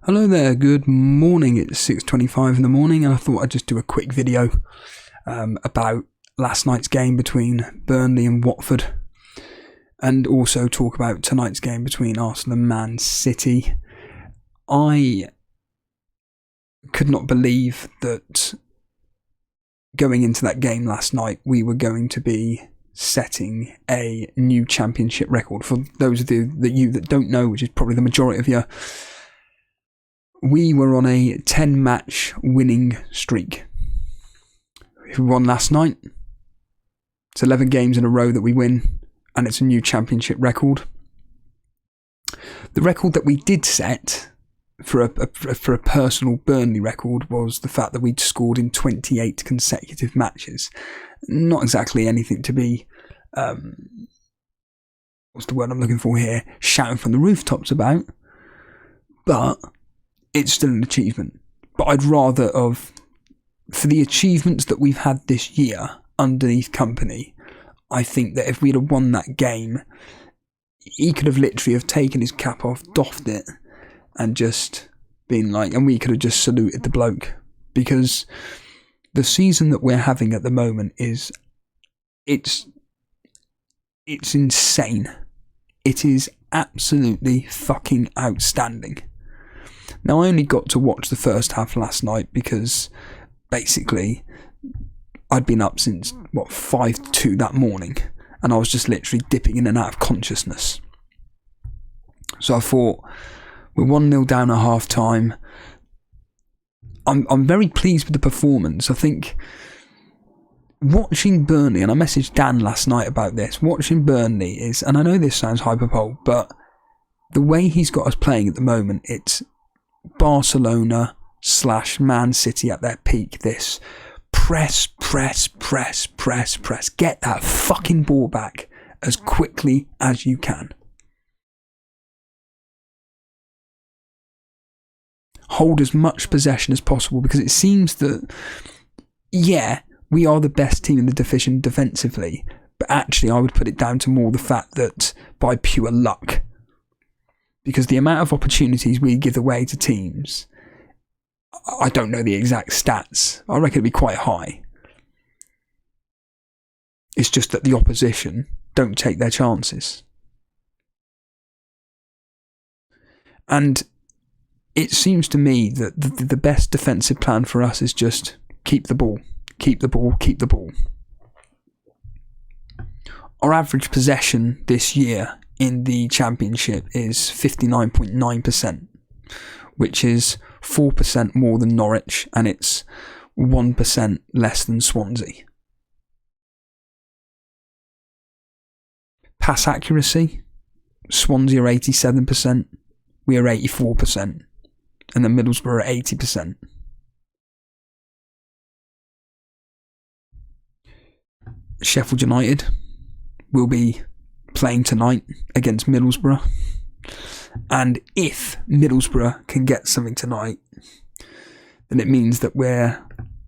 Hello there, good morning. It's 6:25 in the morning and I thought I'd just do a quick video about last night's game between Burnley and Watford, and also talk about tonight's game between Arsenal and Man City. I could not believe that going into that game last night we were going to be setting a new championship record. For those of you that don't know, which is probably the majority of you, we were on a 10-match winning streak. We won last night. It's 11 games in a row that we win, and it's a new championship record. The record that we did set for a personal Burnley record was the fact that we'd scored in 28 consecutive matches. Not exactly anything to be, what's the word I'm looking for here, shouting from the rooftops about, but it's still an achievement. But I'd rather for the achievements that we've had this year underneath Company, I think that if we'd have won that game, he could have literally have taken his cap off, doffed it, and just been like, and we could have just saluted the bloke. Because the season that we're having at the moment it's insane. It is absolutely fucking outstanding. Now, I only got to watch the first half last night because basically I'd been up since 5 to 2 that morning, and I was just literally dipping in and out of consciousness. So I thought, we're 1-0 down at half time. I'm very pleased with the performance. I think watching Burnley, and I messaged Dan last night about this, watching Burnley is, and I know this sounds hyperbole, but the way he's got us playing at the moment, it's Barcelona / Man City at their peak. This press. Get that fucking ball back as quickly as you can. Hold as much possession as possible, because it seems that, yeah, we are the best team in the division defensively, but actually I would put it down to more the fact that by pure luck. Because the amount of opportunities we give away to teams, I don't know the exact stats. I reckon it'd be quite high. It's just that the opposition don't take their chances. And it seems to me that the best defensive plan for us is just keep the ball. Keep the ball, keep the ball. Our average possession this year in the Championship is 59.9%, which is 4% more than Norwich, and it's 1% less than Swansea. Pass accuracy, Swansea are 87%, we are 84%, and then Middlesbrough are 80%. Sheffield United will be playing tonight against Middlesbrough, and if Middlesbrough can get something tonight, then it means that we're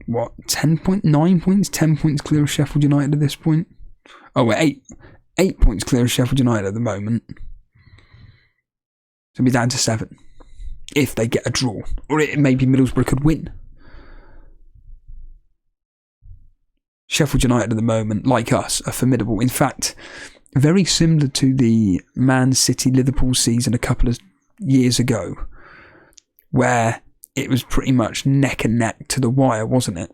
10.9 points, 10 points clear of Sheffield United at this point. Oh, we're 8 points clear of Sheffield United at the moment, so we'll be down to 7 if they get a draw, or maybe Middlesbrough could win. Sheffield United at the moment, like us, are formidable. In fact, very similar to the Man City Liverpool season a couple of years ago, where it was pretty much neck and neck to the wire, wasn't it?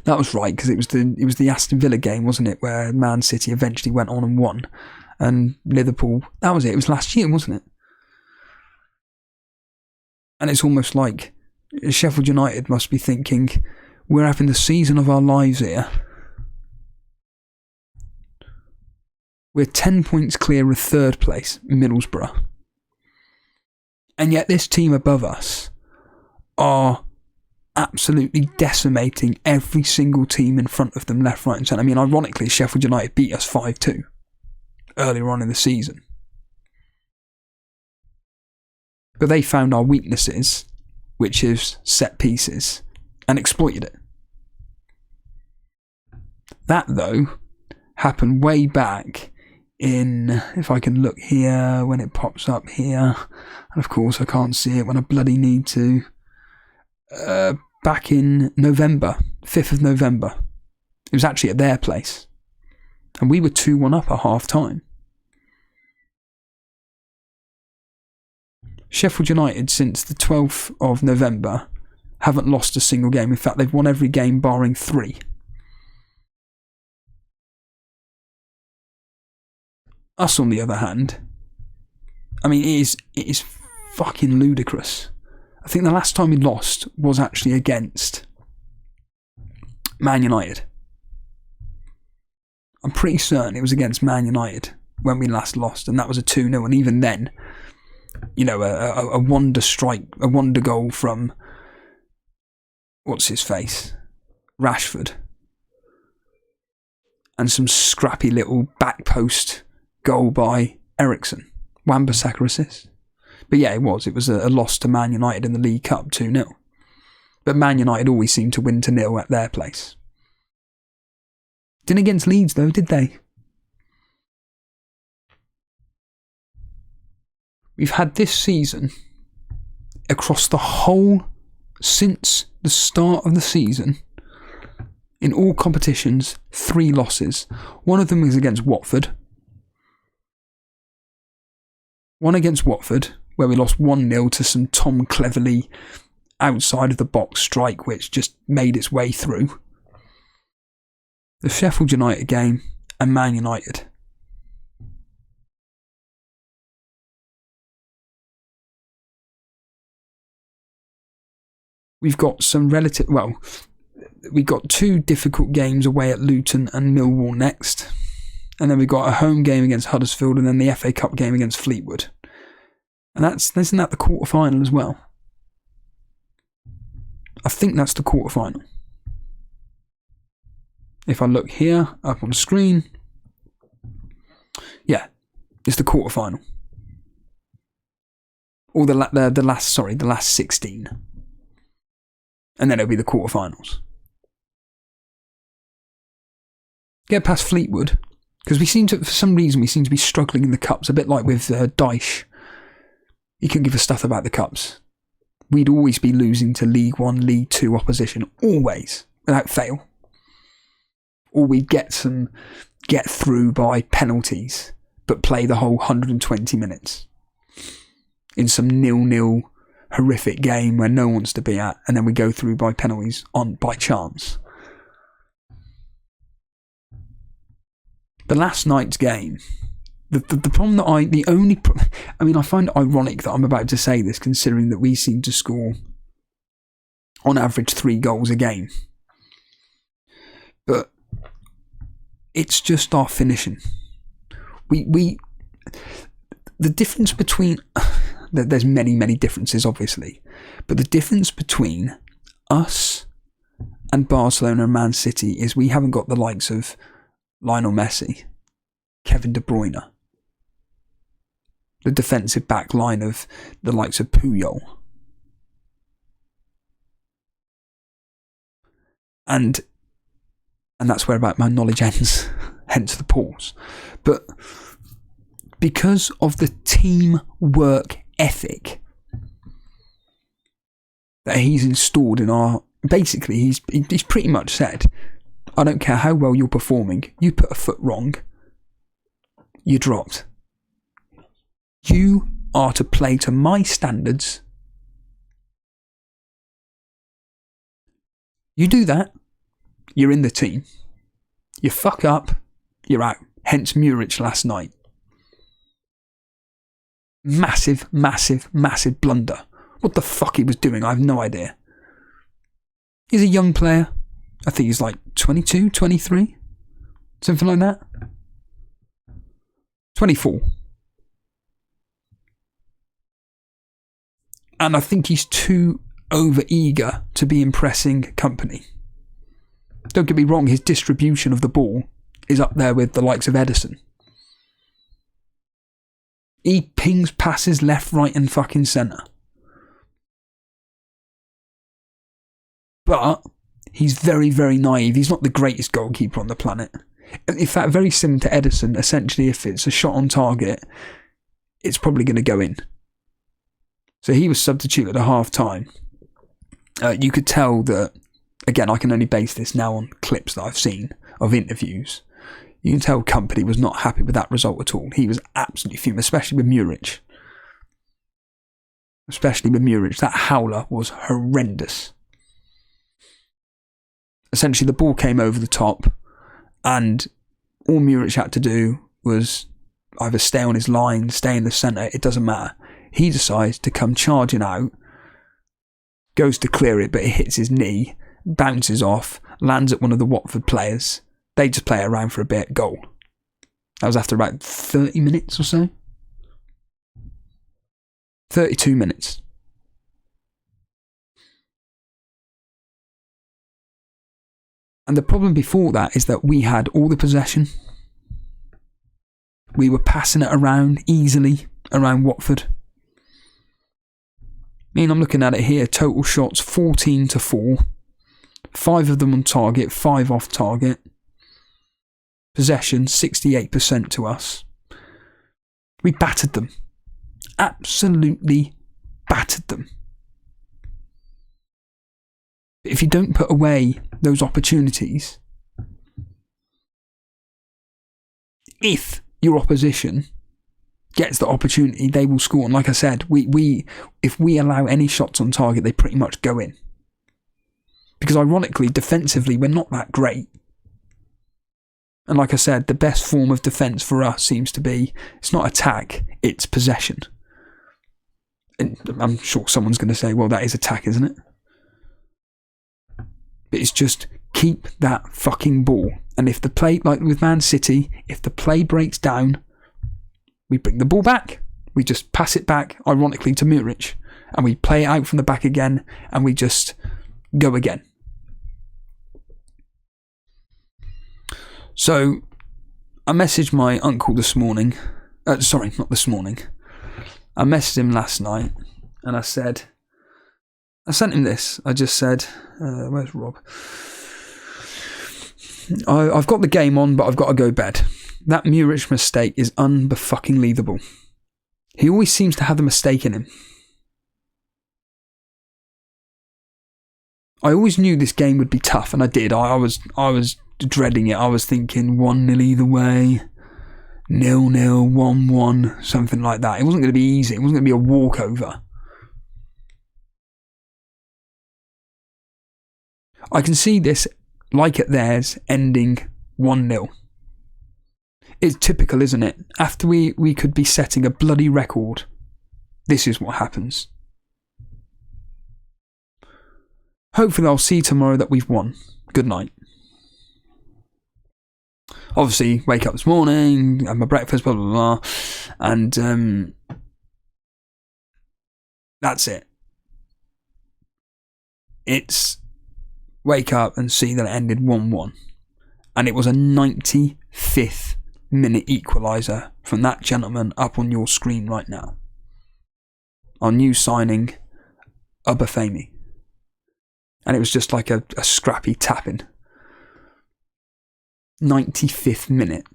That was right, because it was the Aston Villa game, wasn't it, where Man City eventually went on and won, and Liverpool, that was it. It was last year, wasn't it? And it's almost like Sheffield United must be thinking, we're having the season of our lives here. We're 10 points clear of third place, Middlesbrough. And yet this team above us are absolutely decimating every single team in front of them, left, right and centre. I mean, ironically, Sheffield United beat us 5-2 earlier on in the season. But they found our weaknesses, which is set pieces, and exploited it. That, though, happened way back if I can look here, when it pops up here, and of course I can't see it when I bloody need to, back in November, 5th of November. It was actually at their place. And we were 2-1 up at half time. Sheffield United, since the 12th of November, haven't lost a single game. In fact, they've won every game barring 3. Us, on the other hand, I mean, it is fucking ludicrous. I think the last time we lost was actually against Man United. I'm pretty certain it was against Man United when we last lost, and that was a 2-0. And even then, you know, a wonder strike, a wonder goal from, what's his face? Rashford. And some scrappy little back post goal by Ericsson. Wan-Bissaka assist. But yeah, it was a loss to Man United in the League Cup, 2-0. But Man United always seemed to win 2-0 at their place. Didn't against Leeds though, did they? We've had this season, across the whole, since the start of the season, in all competitions, 3 losses. One of them was against Watford. One against Watford, where we lost 1-0 to some Tom Cleverley outside of the box strike, which just made its way through. The Sheffield United game, and Man United. We've got we've got 2 difficult games away at Luton and Millwall next. And then we've got a home game against Huddersfield, and then the FA Cup game against Fleetwood. And isn't that the quarter-final as well? I think that's the quarter-final. If I look here, up on the screen, yeah, it's the quarter-final. Or the last 16. And then it'll be the quarter-finals. Get past Fleetwood, because for some reason, we seem to be struggling in the cups, a bit like with Dyche. He couldn't give a stuff about the cups. We'd always be losing to League 1, League 2 opposition, always, without fail. Or we'd get through by penalties, but play the whole 120 minutes in some 0-0 horrific game where no one wants to be at, and then we go through by penalties by chance. The last night's game, the problem that I find it ironic that I'm about to say this, considering that we seem to score on average 3 goals a game. But it's just our finishing. The difference between, there's many differences obviously, but the difference between us and Barcelona and Man City is we haven't got the likes of Lionel Messi, Kevin De Bruyne, the defensive back line of the likes of Puyol. And that's where about my knowledge ends, hence the pause. But because of the teamwork ethic that he's installed in our... Basically, he's pretty much said, I don't care how well you're performing, you put a foot wrong, you're dropped. You are to play to my standards. You do that, you're in the team. You fuck up, you're out. Hence Muric last night. Massive blunder. What the fuck he was doing, I have no idea. He's a young player. I think he's like 22, 23, something like that. 24. And I think he's too over-eager to be impressing company. Don't get me wrong, his distribution of the ball is up there with the likes of Edison. He pings passes left, right and fucking centre. But he's very naive. He's not the greatest goalkeeper on the planet. In fact, very similar to Edison. Essentially, if it's a shot on target, it's probably going to go in. So he was substituted at half time. You could tell that, again, I can only base this now on clips that I've seen of interviews. You can tell Company was not happy with that result at all. He was absolutely fuming, especially with Muric. That howler was horrendous. Essentially, the ball came over the top, and all Muric had to do was either stay on his line, stay in the centre, it doesn't matter. He decides to come charging out, goes to clear it, but it hits his knee, bounces off, lands at one of the Watford players. They just play it around for a bit, goal. That was after about 30 minutes or so. 32 minutes. And the problem before that is that we had all the possession. We were passing it around easily around Watford. I'm looking at it here. Total shots 14-4. 5 of them on target, 5 off target. Possession 68% to us. We battered them. Absolutely battered them. If you don't put away those opportunities, if your opposition gets the opportunity, they will score. And like I said, if we allow any shots on target, they pretty much go in. Because ironically, defensively, we're not that great. And like I said, the best form of defence for us seems to be, it's not attack, it's possession. And I'm sure someone's going to say, well, that is attack, isn't it? But it's just keep that fucking ball. And if the play, like with Man City, if the play breaks down, we bring the ball back. We just pass it back, ironically, to Muric. And we play it out from the back again, and we just go again. So, I messaged my uncle this morning. Sorry, not this morning. I messaged him last night, and I sent him this. I just said, where's Rob? I've got the game on, but I've got to go bed. That Muric mistake is unfucking-leathable. He always seems to have the mistake in him. I always knew this game would be tough, and I did. I was dreading it. I was thinking 1-0 either way, 0-0, 1-1, something like that. It wasn't going to be easy. It wasn't going to be a walkover. I can see this, like at theirs, ending 1-0. It's typical, isn't it? After we could be setting a bloody record, this is what happens. Hopefully I'll see tomorrow that we've won. Good night. Obviously, wake up this morning, have my breakfast, blah, blah, blah, and that's it. It's wake up and see that it ended 1-1. And it was a 95th minute equaliser from that gentleman up on your screen right now. Our new signing, Ubafemi. And it was just like a scrappy tapping. 95th minute.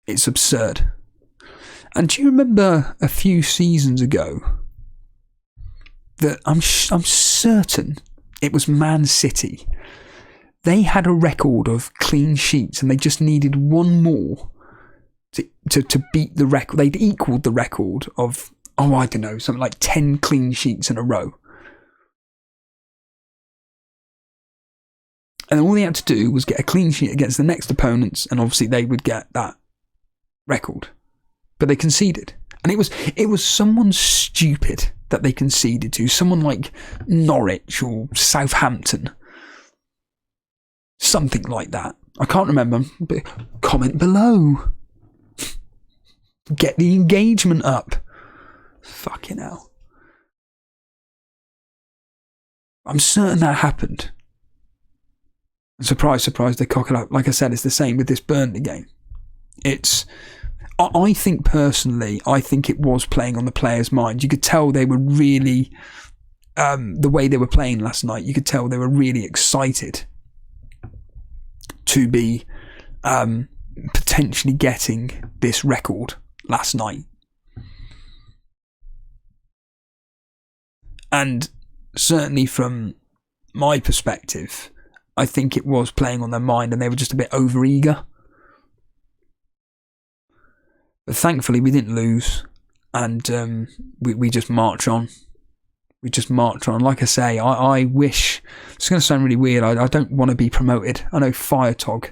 It's absurd. And do you remember a few seasons ago that I'm certain it was Man City? They had a record of clean sheets and they just needed one more to beat the record. They'd equalled the record of, I don't know, something like 10 clean sheets in a row. And all they had to do was get a clean sheet against the next opponents, and obviously they would get that record. But they conceded. And it was someone stupid that they conceded to. Someone like Norwich or Southampton. Something like that. I can't remember. But comment below. Get the engagement up. Fucking hell. I'm certain that happened. Surprise, surprise, they cock it up. Like I said, it's the same with this Burnley game. I think personally, it was playing on the players' mind. You could tell they were really, the way they were playing last night, you could tell they were really excited. to be potentially getting this record last night. And certainly from my perspective, I think it was playing on their mind and they were just a bit over-eager. But thankfully we didn't lose, and we just march on. We just march on. Like I say, I wish, it's going to sound really weird, I don't want to be promoted. I know Firetog,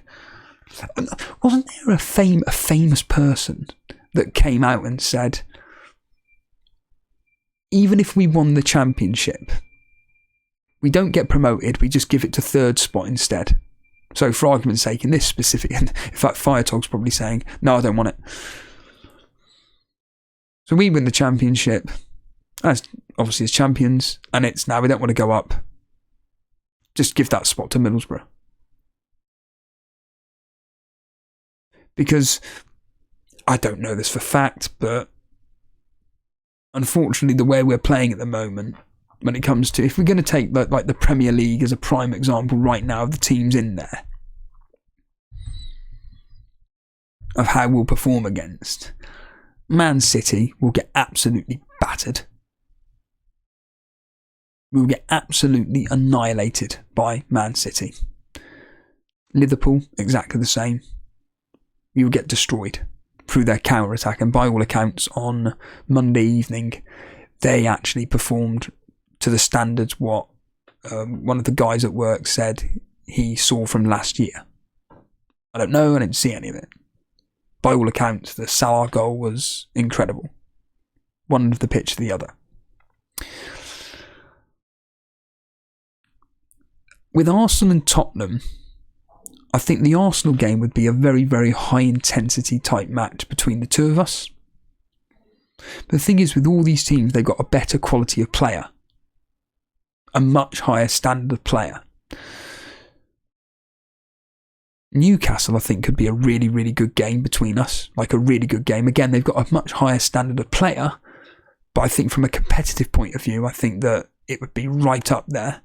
wasn't there a famous person that came out and said, even if we won the championship, we don't get promoted, we just give it to third spot instead. So for argument's sake, in this specific, in fact Firetog's probably saying, no, I don't want it. So we win the championship, obviously as champions, and it's now we don't want to go up. Just give that spot to Middlesbrough. Because, I don't know this for fact, but unfortunately the way we're playing at the moment, when it comes to, if we're going to take like the Premier League as a prime example right now of the teams in there, of how we'll perform against, Man City will get absolutely battered. We'll get absolutely annihilated by Man City. Liverpool, exactly the same. We will get destroyed through their counter-attack, and by all accounts on Monday evening they actually performed to the standards what one of the guys at work said he saw from last year. I don't know, I didn't see any of it. By all accounts, the Salah goal was incredible. One end of the pitch to the other. With Arsenal and Tottenham, I think the Arsenal game would be a very, very high intensity type match between the two of us. But the thing is, with all these teams, they've got a better quality of player. A much higher standard of player. Newcastle, I think, could be a really, really good game between us. Like a really good game. Again, they've got a much higher standard of player. But I think from a competitive point of view, I think that it would be right up there.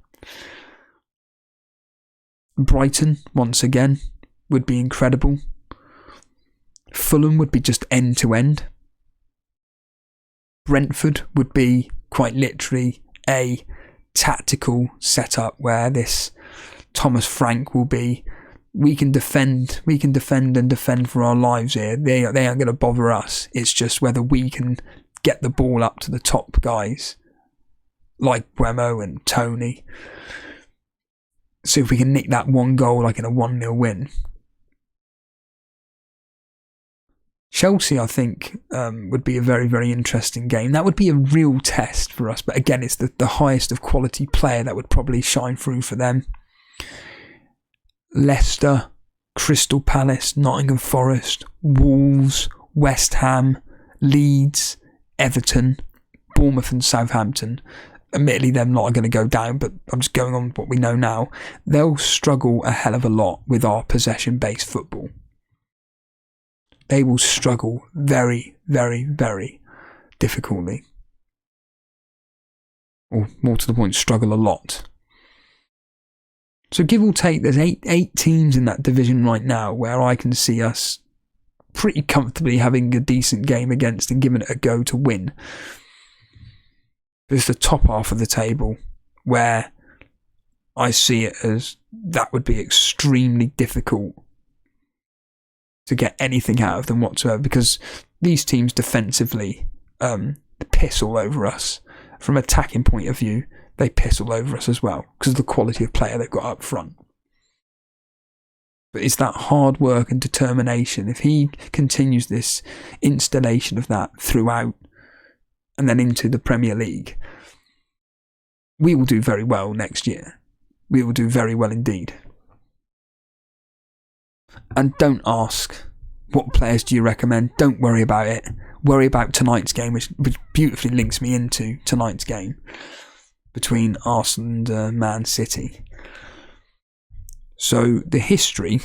Brighton, once again, would be incredible. Fulham would be just end to end. Brentford would be quite literally a tactical setup where this Thomas Frank will be, we can defend and defend for our lives here. They aren't going to bother us. It's just whether we can get the ball up to the top guys like Bremo and Tony. So if we can nick that one goal like in a 1-0 win. Chelsea, I think, would be a very, very interesting game. That would be a real test for us. But again, it's the highest of quality player that would probably shine through for them. Leicester, Crystal Palace, Nottingham Forest, Wolves, West Ham, Leeds, Everton, Bournemouth and Southampton. Admittedly, they're not going to go down, but I'm just going on what we know now. They'll struggle a hell of a lot with our possession-based football. They will struggle very, very, very difficultly. Or more to the point, struggle a lot. So give or take, there's eight teams in that division right now where I can see us pretty comfortably having a decent game against and giving it a go to win. There's the top half of the table where I see it as that would be extremely difficult to get anything out of them whatsoever, because these teams defensively piss all over us. From an attacking point of view, they piss all over us as well because of the quality of player they've got up front. But it's that hard work and determination. If he continues this installation of that throughout and then into the Premier League, we will do very well next year. We will do very well indeed. And don't ask, what players do you recommend? Don't worry about it. Worry about tonight's game, which beautifully links me into tonight's game between Arsenal and Man City. So the history,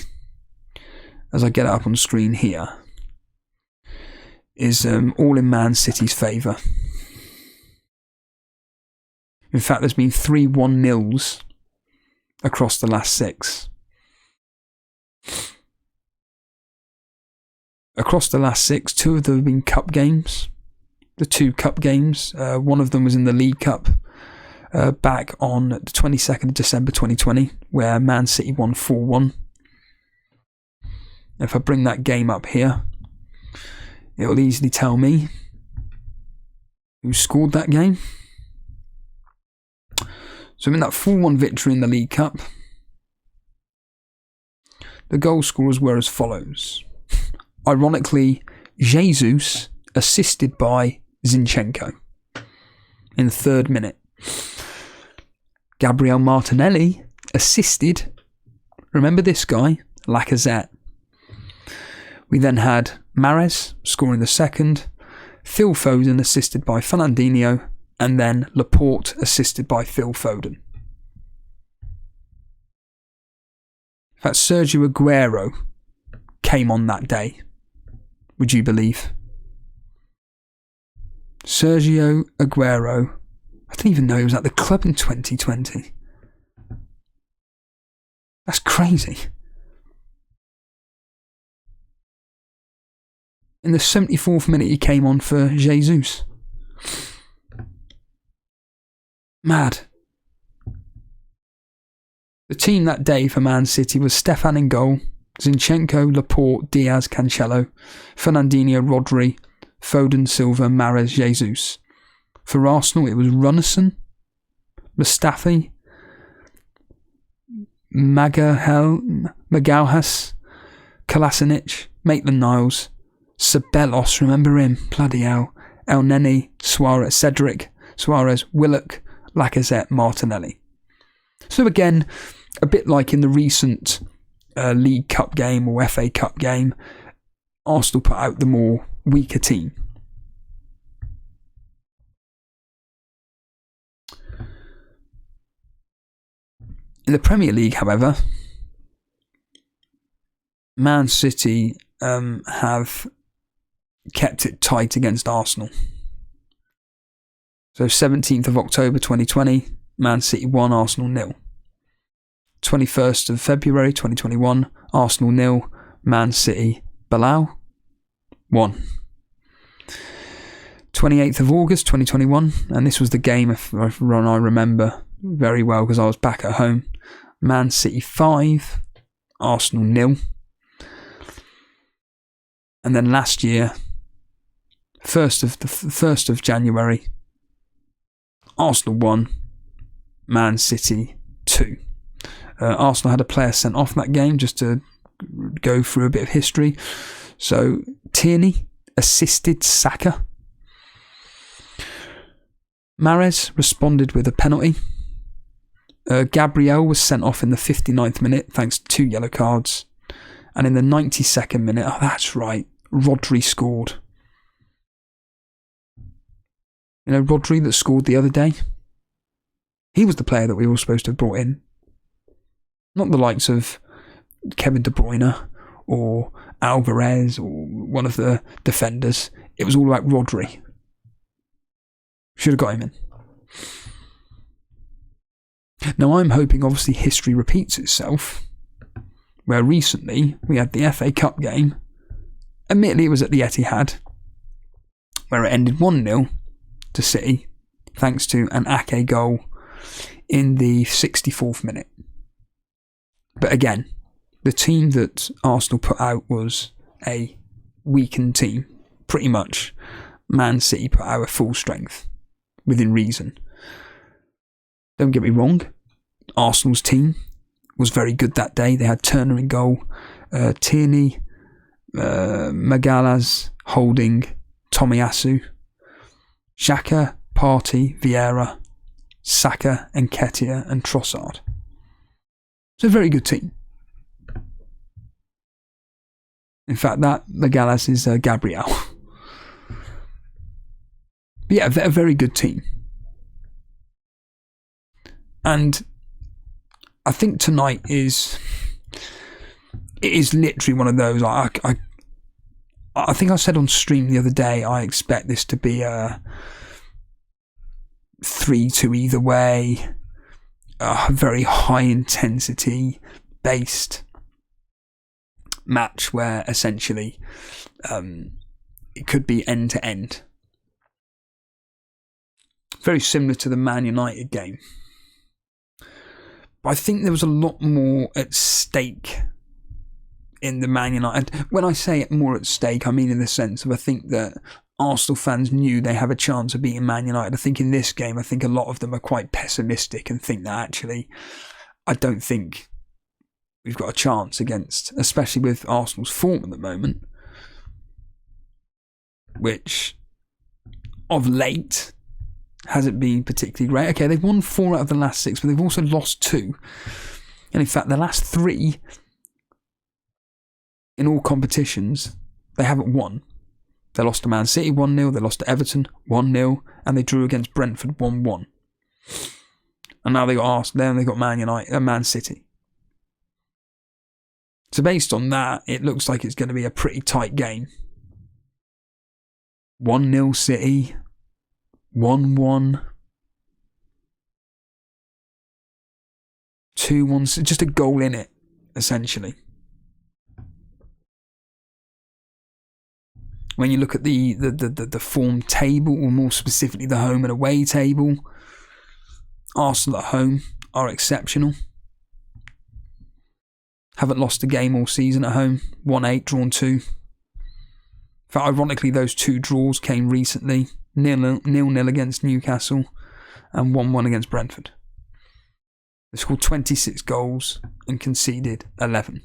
as I get it up on screen here, is all in Man City's favour. In fact, there's been 3 1-0s across the last 6. Across the last 6, 2 of them have been cup games. The 2 cup games. One of them was in the League Cup back on the 22nd of December 2020, where Man City won 4-1. If I bring that game up here, it will easily tell me who scored that game. So in that 4-1 victory in the League Cup, the goal scorers were as follows. Ironically, Jesus assisted by Zinchenko in the 3rd minute. Gabriel Martinelli assisted, remember this guy, Lacazette. We then had Mahrez scoring the 2nd, Phil Foden assisted by Fernandinho, and then Laporte assisted by Phil Foden. In fact, Sergio Aguero came on that day, would you believe? Sergio Aguero, I didn't even know he was at the club in 2020. That's crazy. In the 74th minute he came on for Jesus. Mad. The team that day for Man City was Stefan in goal, Zinchenko, Laporte, Diaz, Cancelo, Fernandinho, Rodri, Foden, Silva, Mahrez, Jesus. For Arsenal it was Runnison, Mustafi, Magalhaes, Kolasinac, Maitland-Niles, Ceballos, remember him, bloody hell, El Neni, Suarez, Cedric, Suarez, Willock, Lacazette, Martinelli. So again, a bit like in the recent League Cup game or FA Cup game, Arsenal put out the more weaker team. In the Premier League, however, Man City have kept it tight against Arsenal. So 17th of October 2020, Man City 1, Arsenal 0. 21st of February 2021, Arsenal 0, Man City Bilal 1. 28th of August 2021, and this was the game if I remember very well because I was back at home. Man City 5, Arsenal 0. And then last year, 1st of January, Arsenal 1, Man City 2. Arsenal had a player sent off that game, just to go through a bit of history. So Tierney assisted Saka. Mahrez responded with a penalty. Gabriel was sent off in the 59th minute thanks to 2 yellow cards. And in the 92nd minute, oh that's right, Rodri scored. You know Rodri that scored the other day? He was the player that we were supposed to have brought in. Not the likes of Kevin De Bruyne or Alvarez or one of the defenders. It was all about Rodri. Should have got him in. Now I'm hoping obviously history repeats itself, where recently we had the FA Cup game. Admittedly it was at the Etihad, where it ended 1-0 to City, thanks to an Ake goal in the 64th minute. But again, the team that Arsenal put out was a weakened team, pretty much. Man City put out a full strength, within reason. Don't get me wrong, Arsenal's team was very good that day. They had Turner in goal, Tierney, Magalhaes, Holding, Tomiyasu, Xhaka, Partey, Vieira, Saka, Nketiah and Trossard. It's a very good team. In fact, that Magalhaes is Gabriel. But yeah, a very good team. And I think tonight is literally one of those. I think I said on stream the other day, I expect this to be a 3-2 either way, a very high intensity based match where essentially it could be end to end. Very similar to the Man United game. But I think there was a lot more at stake in the Man United. When I say more at stake, I mean in the sense of I think that Arsenal fans knew they have a chance of beating Man United. I think in this game, I think a lot of them are quite pessimistic and think that actually, I don't think we've got a chance against, especially with Arsenal's form at the moment, which of late hasn't been particularly great. Okay, they've won 4 out of the last 6, but they've also lost 2. And in fact, the last 3 in all competitions, they haven't won. They lost to Man City 1-0, they lost to Everton 1-0, and they drew against Brentford 1-1. And now they got Arsenal, then they got Man City. So based on that, it looks like it's going to be a pretty tight game. 1-0 City, 1-1, 2-1, just a goal in it, essentially. When you look at the form table, or more specifically the home and away table, Arsenal at home are exceptional. Haven't lost a game all season at home. 1-8, drawn 2. In fact, ironically, those 2 draws came recently. 0-0 against Newcastle and 1-1 against Brentford. They scored 26 goals and conceded 11.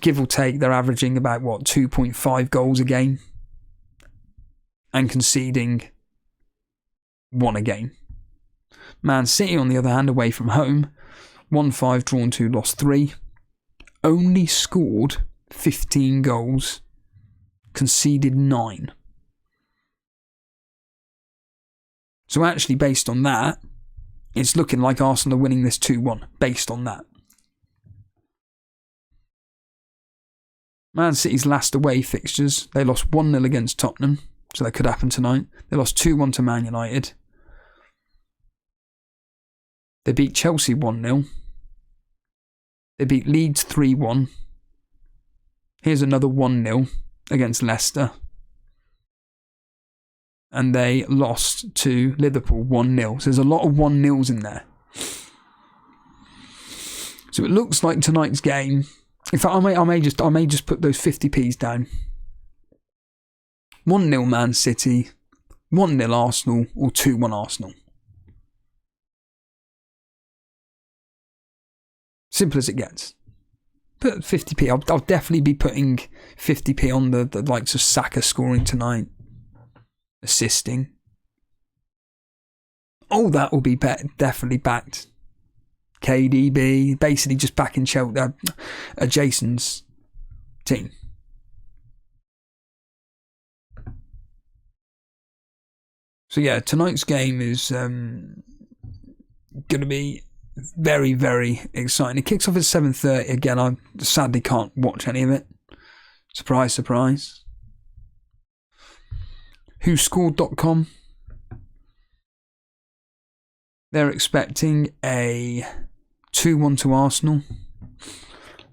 Give or take, they're averaging about, 2.5 goals a game and conceding 1 a game. Man City, on the other hand, away from home, 1-5, drawn 2, lost 3. Only scored 15 goals, conceded 9. So actually, based on that, it's looking like Arsenal are winning this 2-1, based on that. Man City's last away fixtures, they lost 1-0 against Tottenham, so that could happen tonight. They lost 2-1 to Man United. They beat Chelsea 1-0. They beat Leeds 3-1. Here's another 1-0 against Leicester. And they lost to Liverpool 1-0. So there's a lot of 1-0s in there. So it looks like tonight's game. In fact, I may just put those 50p's down. 1-0 Man City, 1-0 Arsenal, or 2-1 Arsenal. Simple as it gets. Put 50p. I'll definitely be putting 50p on the likes of Saka scoring tonight, assisting. Oh, that will be definitely backed. KDB, basically just backing Jason's team. So yeah, tonight's game is going to be very, very exciting. It kicks off at 7:30. Again, I sadly can't watch any of it. Surprise, surprise. WhoScored.com. They're expecting a 2-1 to Arsenal.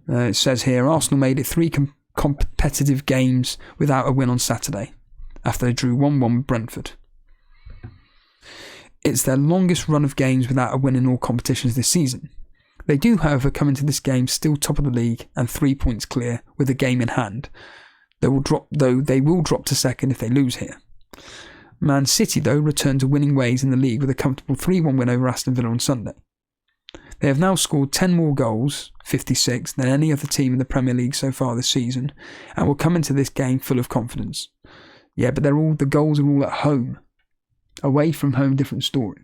It says here, Arsenal made it 3 competitive games without a win on Saturday, after they drew 1-1 with Brentford. It's their longest run of games without a win in all competitions this season. They do, however, come into this game still top of the league and 3 points clear with a game in hand. They will drop to second if they lose here. Man City, though, returned to winning ways in the league with a comfortable 3-1 win over Aston Villa on Sunday. They have now scored 10 more goals, 56, than any other team in the Premier League so far this season, and will come into this game full of confidence. Yeah, but the goals are all at home. Away from home, different story.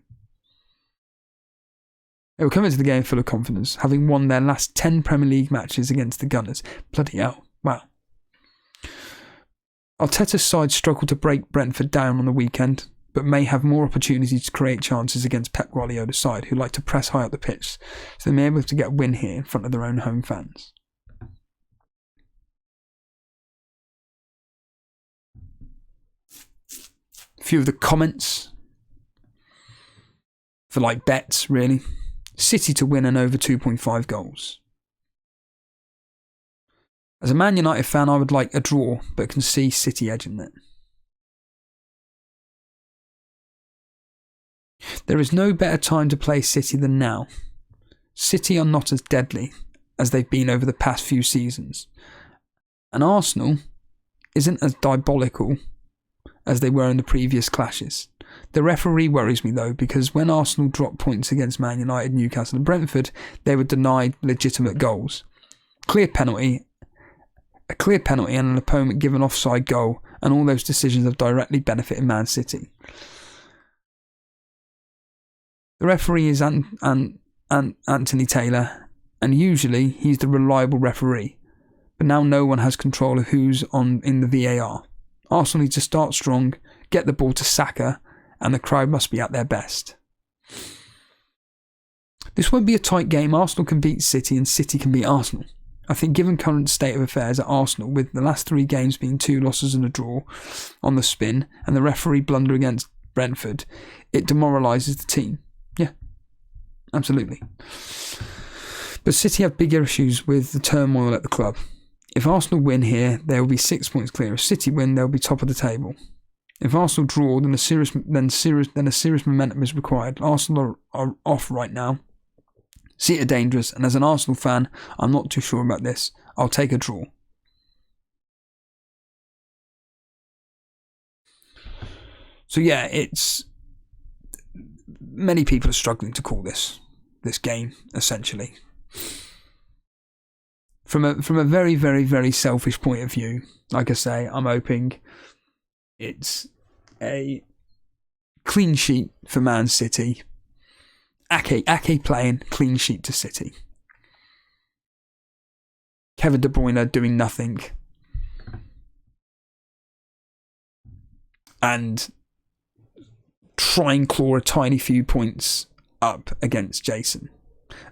They will come into the game full of confidence, having won their last 10 Premier League matches against the Gunners. Bloody hell, wow. Arteta's side struggled to break Brentford down on the weekend, but may have more opportunities to create chances against Pep Guardiola's side, who like to press high up the pitch, so they may be able to get a win here in front of their own home fans. A few of the comments for bets, really. City to win and over 2.5 goals. As a Man United fan, I would like a draw, but can see City edging it. There is no better time to play City than now. City are not as deadly as they've been over the past few seasons. And Arsenal isn't as diabolical as they were in the previous clashes. The referee worries me though, because when Arsenal dropped points against Man United, Newcastle and Brentford, they were denied legitimate goals. A clear penalty and an opponent given offside goal, and all those decisions have directly benefited Man City. The referee is Anthony Taylor, and usually he's the reliable referee, but now no one has control of who's on in the VAR. Arsenal need to start strong, get the ball to Saka, and the crowd must be at their best. This won't be a tight game. Arsenal can beat City and City can beat Arsenal. I think given current state of affairs at Arsenal, with the last 3 games being 2 losses and a draw on the spin, and the referee blunder against Brentford, it demoralises the team. Yeah, absolutely. But City have bigger issues with the turmoil at the club. If Arsenal win here, they will be 6 points clear. If City win, they'll be top of the table. If Arsenal draw, then a serious momentum is required. Arsenal are off right now. City are dangerous, and as an Arsenal fan, I'm not too sure about this. I'll take a draw. So yeah, it's many people are struggling to call this game, essentially. From a very, very, very selfish point of view, like I say, I'm hoping it's a clean sheet for Man City. Ake playing, clean sheet to City. Kevin De Bruyne doing nothing. And try and claw a tiny few points up against Jason.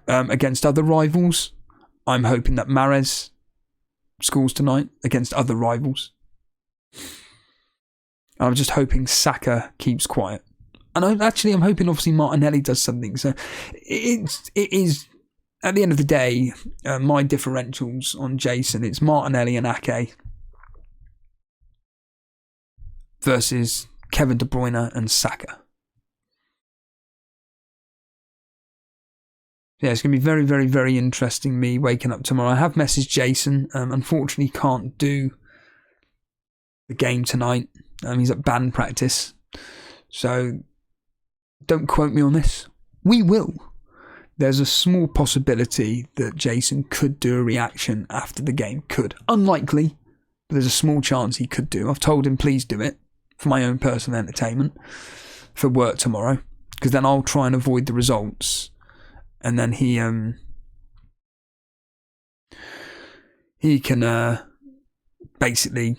Against other rivals, I'm hoping that Mahrez scores tonight against other rivals. I'm just hoping Saka keeps quiet. And I'm hoping obviously Martinelli does something. So it is, at the end of the day, my differentials on Jason, it's Martinelli and Ake versus Kevin De Bruyne and Saka. Yeah, it's going to be very, very, very interesting me waking up tomorrow. I have messaged Jason. Unfortunately, can't do the game tonight. He's at band practice. So don't quote me on this. We will. There's a small possibility that Jason could do a reaction after the game. Could. Unlikely, but there's a small chance he could do. I've told him please do it for my own personal entertainment for work tomorrow, because then I'll try and avoid the results. And then he can basically,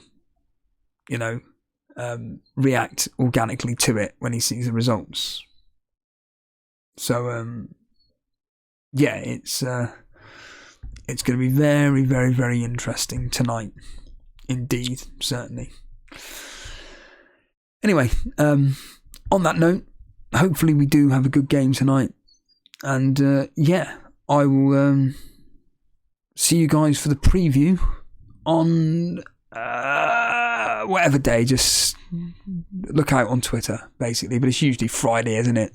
react organically to it when he sees the results. So yeah, it's going to be very, very, very interesting tonight, indeed, certainly. Anyway, on that note, hopefully we do have a good game tonight. And yeah, I will see you guys for the preview on whatever day. Just look out on Twitter, basically. But it's usually Friday, isn't it?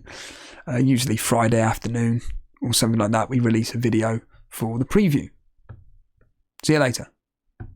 Usually Friday afternoon or something like that. We release a video for the preview. See you later.